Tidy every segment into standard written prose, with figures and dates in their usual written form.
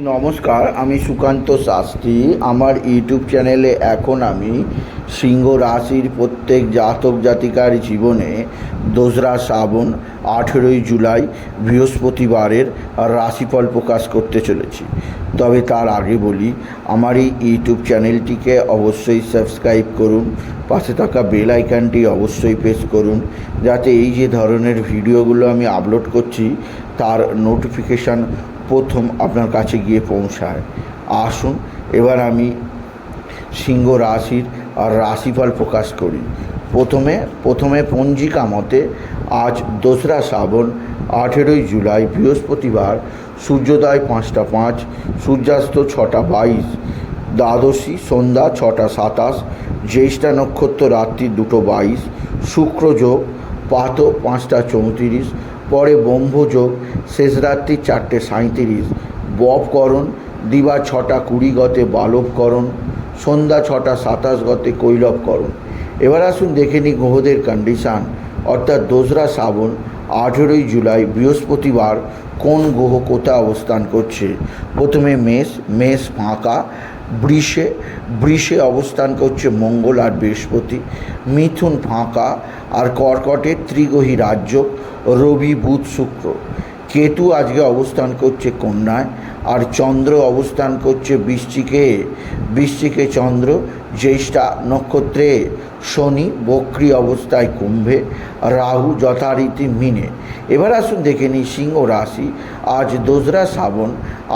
নমস্কার, আমি সুকান্ত শাস্ত্রী। আমার ইউটিউব চ্যানেলে এখন আমি সিংহ রাশির প্রত্যেক জাতক জাতিকার জীবনে 2রা শ্রাবণ 18ই জুলাই বৃহস্পতিবারের রাশিফল প্রকাশ করতে চলেছি। তবে তার আগে বলি, আমার এই ইউটিউব চ্যানেলটিকে অবশ্যই সাবস্ক্রাইব করুন, পাশে থাকা বেল আইকনটি অবশ্যই প্রেস করুন, যাতে এই যে ধরনের ভিডিওগুলো আমি আপলোড করছি তার নোটিফিকেশান প্রথম আপনার কাছে গিয়ে পৌঁছায়। আসুন এবার আমি সিংহ রাশির রাশিফল প্রকাশ করি। প্রথমে পঞ্জিকা মতে আজ 2রা শ্রাবণ 18ই জুলাই বৃহস্পতিবার, সূর্যোদয় 5টা 5, সূর্যাস্ত 6টা 22, দ্বাদশী সন্ধ্যা 6টা 27, জ্যেষ্ঠা নক্ষত্র রাত্রি 2টো 22, শুক্রযোগ প্রাত 5টা 34, পরে ব্রহ্মযোগ শেষ রাত্রি 4টে 37, ববকরণ দিবা 6টা 20 গতে বালবকরণ, সন্ধ্যা 6টা 27 গতে কৈলবকরণ। এবার আসুন দেখে নিই গ্রহদের কন্ডিশান, অর্থাৎ 2রা শ্রাবণ 18ই জুলাই বৃহস্পতিবার কোন গ্রহ কোথায় অবস্থান করছে। প্রথমে মেষ ফাঁকা, বৃষে অবস্থান করছে মঙ্গল আর বৃহস্পতি, মিথুন ফাঁকা, আর কর্কটে ত্রিগ্রহী রাজ্য রবি বুধ শুক্র। কেতু আজকে অবস্থান করছে কন্যায়, আর চন্দ্র অবস্থান করছে বৃশ্চিকে চন্দ্র, জ্যেষ্ঠা নক্ষত্রে শনি বক্রী অবস্থায় কুম্ভে, রাহু যথারীতি মীনে। এবার আসুন দেখে নিই সিংহ রাশি আজ 2রা শ্রাবণ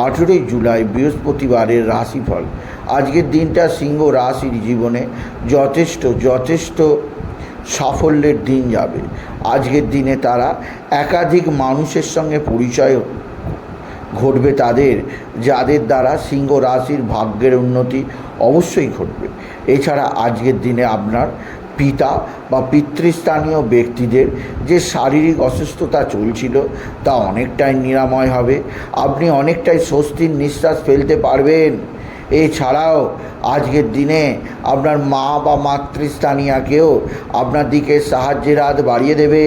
18ই জুলাই বৃহস্পতিবারের রাশিফল। আজকের দিনটা সিংহ রাশির জীবনে যথেষ্ট সাফল্যের দিন যাবে। আজকের দিনে তারা একাধিক মানুষের সঙ্গে পরিচয় ঘটবে তাদের, যাদের দ্বারা সিংহ রাশির ভাগ্যের উন্নতি অবশ্যই ঘটবে। এছাড়া আজকের দিনে আপনার পিতা বা পিতৃস্থানীয় ব্যক্তিদের যে শারীরিক অসুস্থতা চলছিল তা অনেকটাই নিরাময় হবে। আপনি অনেকটাই স্বস্তির নিঃশ্বাস ফেলতে পারবেন। এছাড়াও আজকের দিনে আপনার মা বা মাতৃস্থানীয়াকেও আপনার দিকে সাহায্যের হাত বাড়িয়ে দেবে।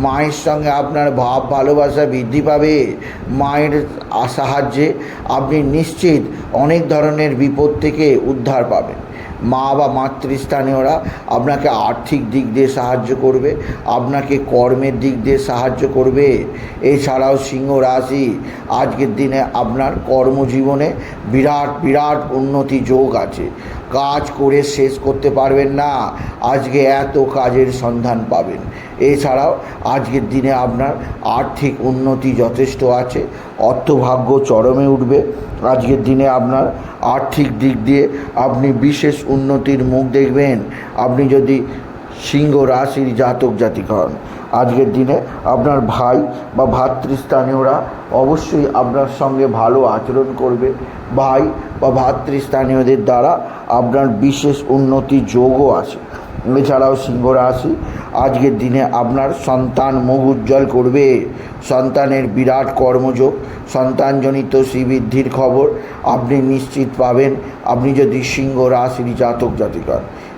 মায়ের সঙ্গে আপনার ভাব ভালোবাসা বৃদ্ধি পাবে। মায়ের সাহায্যে আপনি নিশ্চিত অনেক ধরনের বিপদ থেকে উদ্ধার পাবেন। মা বা মাতৃস্থানীয়রা আপনাকে আর্থিক দিক দিয়ে সাহায্য করবে, আপনাকে কর্মের দিক দিয়ে সাহায্য করবে। এছাড়াও সিংহ রাশি আজকের দিনে আপনার কর্মজীবনে বিরাট উন্নতি যোগ আছে। কাজ করে শেষ করতে পারবেন না, আজকে এত কাজের সন্ধান পাবেন। এছাড়াও আজকের দিনে আপনার আর্থিক উন্নতি যথেষ্ট আছে, অর্থভাগ্য চরমে উঠবে। আজকের দিনে আপনার আর্থিক দিক দিয়ে আপনি বিশেষ উন্নতির মুখ দেখবেন, আপনি যদি সিংহ রাশির জাতক জাতিকা হন। আজকের দিনে আপনার ভাই বা ভাতৃস্থানীয়রা অবশ্যই আপনার সঙ্গে ভালো আচরণ করবে। ভাই বা ভাতৃস্থানীয়দের দ্বারা আপনার বিশেষ উন্নতির যোগও আছে। এছাড়াও সিংহ রাশি আজকের দিনে আপনার সন্তান মুখ উজ্জ্বল করবে। সন্তানের বিরাট কর্মযোগ, সন্তানজনিত শ্রীবৃদ্ধির খবর আপনি নিশ্চিত পাবেন, আপনি যদি সিংহ রাশির জাতক জাতিকা।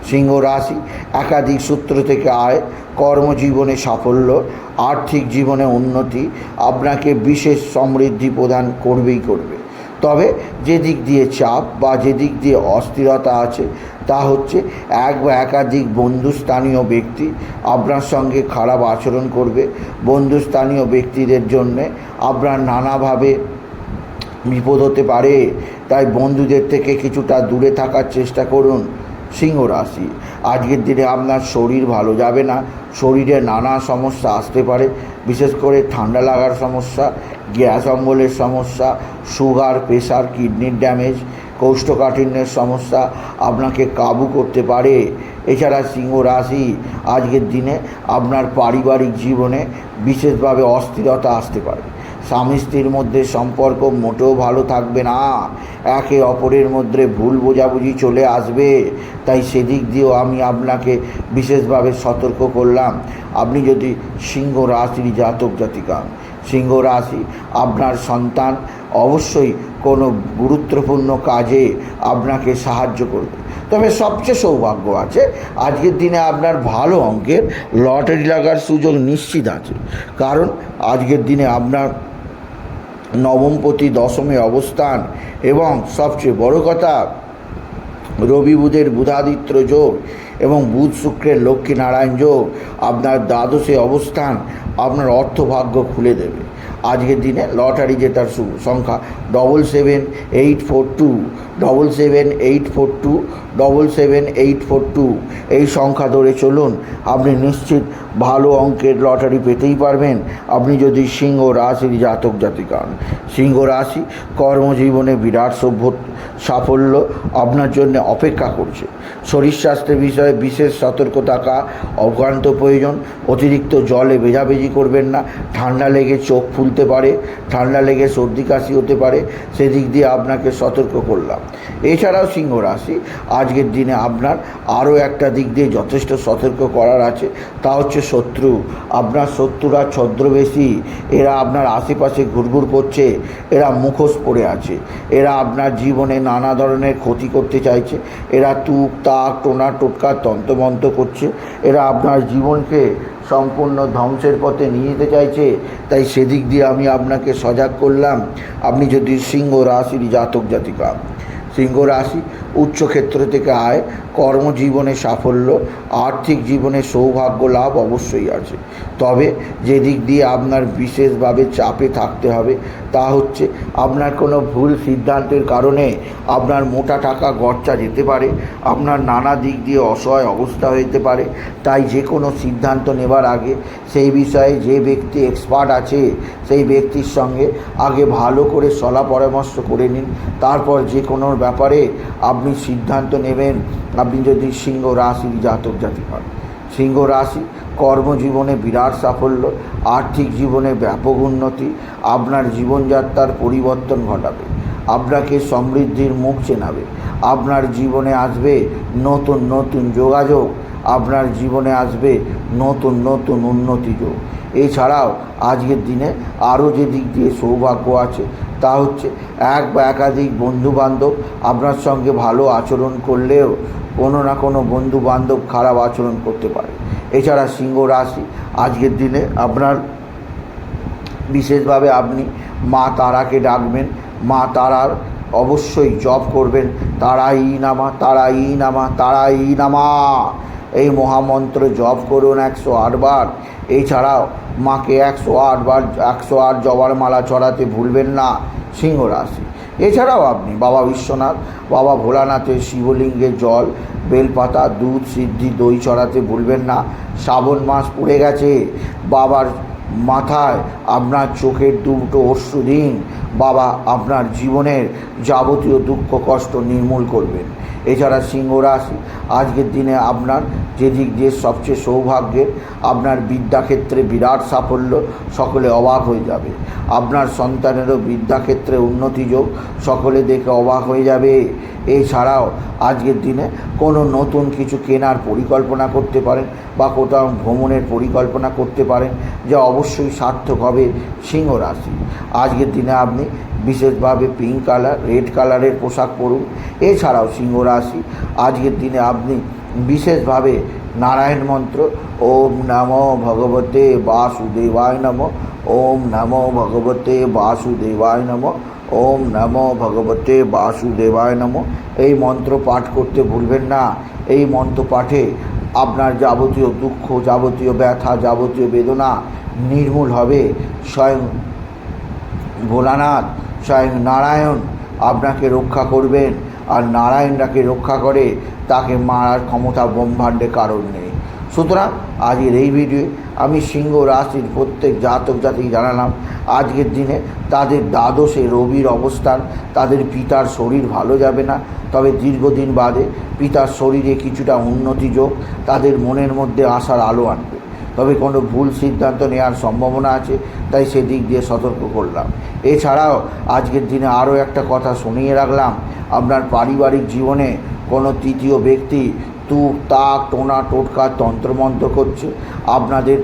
সিংহ রাশি একাধিক সূত্র থেকে আয়, কর্মজীবনে সাফল্য, আর্থিক জীবনে উন্নতি আপনাকে বিশেষ সমৃদ্ধি প্রদান করবেই করবে। তবে যে দিক দিয়ে চাপ বা যে দিক দিয়ে অস্থিরতা আছে তা হচ্ছে এক বা একাধিক বন্ধুস্থানীয় ব্যক্তি আপনার সঙ্গে খারাপ আচরণ করবে। বন্ধুস্থানীয় ব্যক্তিদের জন্যে আপনার নানাভাবে বিপদ হতে পারে, তাই বন্ধুদের থেকে কিছুটা দূরে থাকার চেষ্টা করুন। সিংহ রাশি আজকের দিনে আপনার শরীর ভালো যাবে না, শরীরে নানা সমস্যা আসতে পারে, বিশেষ করে ঠান্ডা লাগার সমস্যা, গ্যাস অম্বলের সমস্যা, সুগার, প্রেশার, কিডনির ড্যামেজ, কোষ্ঠকাঠিন্যের সমস্যা আপনাকে কাবু করতে পারে। এছাড়া সিংহ রাশি আজকের দিনে আপনার পারিবারিক জীবনে বিশেষভাবে অস্থিরতা আসতে পারে। স্বামী স্ত্রীর মধ্যে সম্পর্ক মোটেও ভালো থাকবে না, একে অপরের মধ্যে ভুল বোঝাবুঝি চলে আসবে। তাই সেদিক দিয়েও আমি আপনাকে বিশেষভাবে সতর্ক করলাম। আপনি যদি সিংহ রাশির জাতক জাতিকা, সিংহ রাশি আপনার সন্তান অবশ্যই কোনো গুরুত্বপূর্ণ কাজে আপনাকে সাহায্য করবে। তবে সবচেয়ে সৌভাগ্য আছে, আজকের দিনে আপনার ভালো অঙ্কের লটারি লাগার সুযোগ নিশ্চিত আছে। কারণ আজকের দিনে আপনার নবমপতি দশমে অবস্থান এবং সবচেয়ে বড় কথা রবি বুধের বুধাদিত্য যোগ এবং বুধ শুক্রের লক্ষ্মীনারায়ণ যোগ আপনার দ্বাদশে অবস্থান আপনার অর্থভাগ্য খুলে দেবে। আজকের দিনে লটারি জেতার সংখ্যা 777842 777842 777842 এই সংখ্যা ধরে চলুন, আপনি নিশ্চিত ভালো অঙ্কের লটারি পেতেই পারবেন আপনি যদি সিংহ রাশির জাতক জাতিকা হন। সিংহ রাশি কর্মজীবনে বিরাট সাফল্য আপনার জন্য অপেক্ষা করছে। শরীর স্বাস্থ্যের বিষয়ে বিশেষ সতর্ক থাকা অত্যন্ত প্রয়োজন। অতিরিক্ত জলে ভেজাভেজি করবেন না, ঠান্ডা লেগে চোখ ফুলতে পারে, ঠান্ডা লেগে সর্দি কাশি হতে পারে, সেদিক দিয়ে আপনাকে সতর্ক করলাম। এছাড়াও সিংহ রাশি আজকের দিনে আপনার আরও একটা দিক দিয়ে যথেষ্ট সতর্ক করার আছে, তা হচ্ছে শত্রু। আপনার শত্রুরা ছদ্মবেশী, এরা আপনার আশেপাশে ঘুরঘুর করছে, এরা মুখোশ পরে আছে, এরা আপনার জীবনে নানা ধরনের ক্ষতি করতে চাইছে, এরা তুক তাক টোনা টোটকা তন্ত্রমন্ত্র করছে, এরা আপনার জীবনকে সম্পূর্ণ ধ্বংসের পথে নিয়ে যেতে চাইছে। তাই সেদিক দিয়ে আমি আপনাকে সজাগ করলাম। আপনি যদি সিংহ রাশির জাতক জাতিকা, সিংহ রাশি উচ্চক্ষেত্র থেকে আয়, কর্মজীবনে সাফল্য, আর্থিক জীবনে সৌভাগ্য লাভ অবশ্যই আছে। তবে যে দিক দিয়ে আপনার বিশেষভাবে চাপে থাকতে হবে তা হচ্ছে আপনার কোনো ভুল সিদ্ধান্তের কারণে আপনার মোটা টাকা গচ্চা যেতে পারে, আপনার নানা দিক দিয়ে অসহায় অবস্থা হতে পারে। তাই যে কোনো সিদ্ধান্ত নেবার আগে সেই বিষয়ে যে ব্যক্তি এক্সপার্ট আছে সেই ব্যক্তির সঙ্গে আগে ভালো করে সলা পরামর্শ করে নিন, তারপর যে কোনো ব্যাপারে আপনি সিদ্ধান্ত নেবেন। আপনি যদি সিংহ রাশির জাতক জাতিক হন, সিংহ রাশি কর্মজীবনে বিরাট সাফল্য, আর্থিক জীবনে ব্যাপক উন্নতি, আপনার জীবনযাত্রার পরিবর্তন ঘটাবে, আপনাকে সমৃদ্ধির মুখ চেনাবে, আপনার জীবনে আসবে নতুন নতুন যোগাযোগ, আপনার জীবনে আসবে নতুন নতুন উন্নতি যোগ। এছাড়াও আজকের দিনে আরও যে দিক দিয়ে সৌভাগ্য আছে তা হচ্ছে এক বা একাধিক বন্ধুবান্ধব আপনার সঙ্গে ভালো আচরণ করলেও কোনো না কোনো বন্ধুবান্ধব খারাপ আচরণ করতে পারে। এছাড়া সিংহ রাশি আজকের দিনে আপনার বিশেষভাবে আপনি মা তারাকে ডাকবেন, মা তারার অবশ্যই জপ করবেন, তারাই নামা তারাই নামা তারাই নামা এই মহামন্ত্র জপ করুন 108 বার। এছাড়াও মাকে 108 বার 108 জবার মালা চড়াতে ভুলবেন না সিংহ রাশি। এছাড়াও আপনি বাবা বিশ্বনাথ, বাবা ভোলানাথের শিবলিঙ্গের জল, বেলপাতা, দুধ, সিদ্ধি, দই চড়াতে ভুলবেন না। শ্রাবণ মাস পড়ে গেছে, বাবার মাথায় আপনার চোখের দুটো অশ্রু দিন, বাবা আপনার জীবনের যাবতীয় দুঃখ কষ্ট নির্মূল করবেন। এছাড়া সিংহ রাশি আজকের দিনে আপনার যে দিক দিয়ে সবচেয়ে সৌভাগ্যের, আপনার বিদ্যাক্ষেত্রে বিরাট সাফল্য, সকলে অবাক হয়ে যাবে। আপনার সন্তানেরও বিদ্যাক্ষেত্রে উন্নতি যোগ, সকলে দেখে অবাক হয়ে যাবে। এছাড়াও আজকের দিনে কোনো নতুন কিছু কেনার পরিকল্পনা করতে পারেন বা কোথাও ভ্রমণের পরিকল্পনা করতে পারেন, যা অবশ্যই সার্থক হবে সিংহ রাশি। আজকের দিনে আপনি বিশেষভাবে পিঙ্ক কালার, রেড কালারের পোশাক পরুন। এছাড়াও সিংহ রাশি আজকের দিনে আপনি বিশেষভাবে নারায়ণ মন্ত্র ওম নমো ভগবতে বাসুদেবায় নমঃ, ওম নমো ভগবতে বাসুদেবায় নমঃ, ওম নমো ভগবতে বাসুদেবায় নমঃ এই মন্ত্র পাঠ করতে ভুলবেন না। এই মন্ত্র পাঠে আপনার যাবতীয় দুঃখ, যাবতীয় ব্যথা, যাবতীয় বেদনা নির্মূল হবে। স্বয়ং ভোলানাথ, স্বয়ং নারায়ণ আপনাকে রক্ষা করবেন, আর নারায়ণ যাকে রক্ষা করে তাকে মারার ক্ষমতা ব্রহ্মাণ্ডে কারণ নেই। সুতরাং আজকের এই ভিডিওয়ে আমি সিংহ রাশির প্রত্যেক জাতক জাতিকে জানালাম আজকের দিনে তাদের দ্বাদশে রবির অবস্থান, তাদের পিতার শরীর ভালো যাবে না, তবে দীর্ঘদিন বাদে পিতার শরীরে কিছুটা উন্নতি যোগ তাদের মনের মধ্যে আশার আলো আনবে। তবে কোনো ভুল সিদ্ধান্ত নেওয়ার সম্ভাবনা আছে, তাই সেদিক দিয়ে সতর্ক করলাম। এছাড়াও আজকের দিনে আরও একটা কথা শুনিয়ে রাখলাম, আপনার পারিবারিক জীবনে কোনো তৃতীয় ব্যক্তি তুক তাক টোনা টোটকা তন্ত্রমন্ত্র করছে, আপনাদের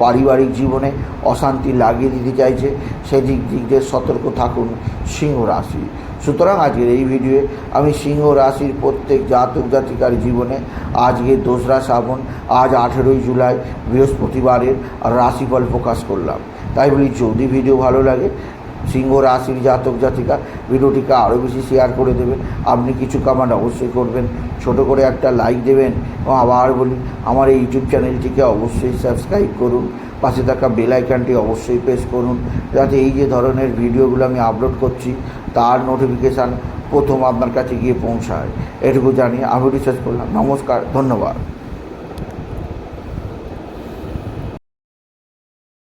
পারিবারিক জীবনে অশান্তি লাগিয়ে দিতে চাইছে, সেদিক দিয়ে সতর্ক থাকুন সিংহ রাশি। সুতরাং আজকের এই ভিডিওয়ে আমি সিংহ রাশির প্রত্যেক জাতক জাতিকার জীবনে আজকে 2রা শ্রাবণ, আজ 18ই জুলাই বৃহস্পতিবারের রাশিফল প্রকাশ করলাম। তাই বলি যদি ভিডিও ভালো লাগে সিংহ রাশির জাতক জাতিকা ভিডিওটিকে আরও বেশি শেয়ার করে দেবেন। আপনি কিছু কমেন্ট অবশ্যই করবেন, ছোট করে একটা লাইক দেবেন এবং আবার বলি আমার এই ইউটিউব চ্যানেলটিকে অবশ্যই সাবস্ক্রাইব করুন, পাশে থাকা বেল আইকনটি অবশ্যই প্রেস করুন, যাতে এই যে ধরনের ভিডিওগুলো আমি আপলোড করছি তার নোটিফিকেশান প্রথম আপনার কাছে গিয়ে পৌঁছায়। এটুকু জানিয়ে আমি শেষ করলাম। নমস্কার, ধন্যবাদ।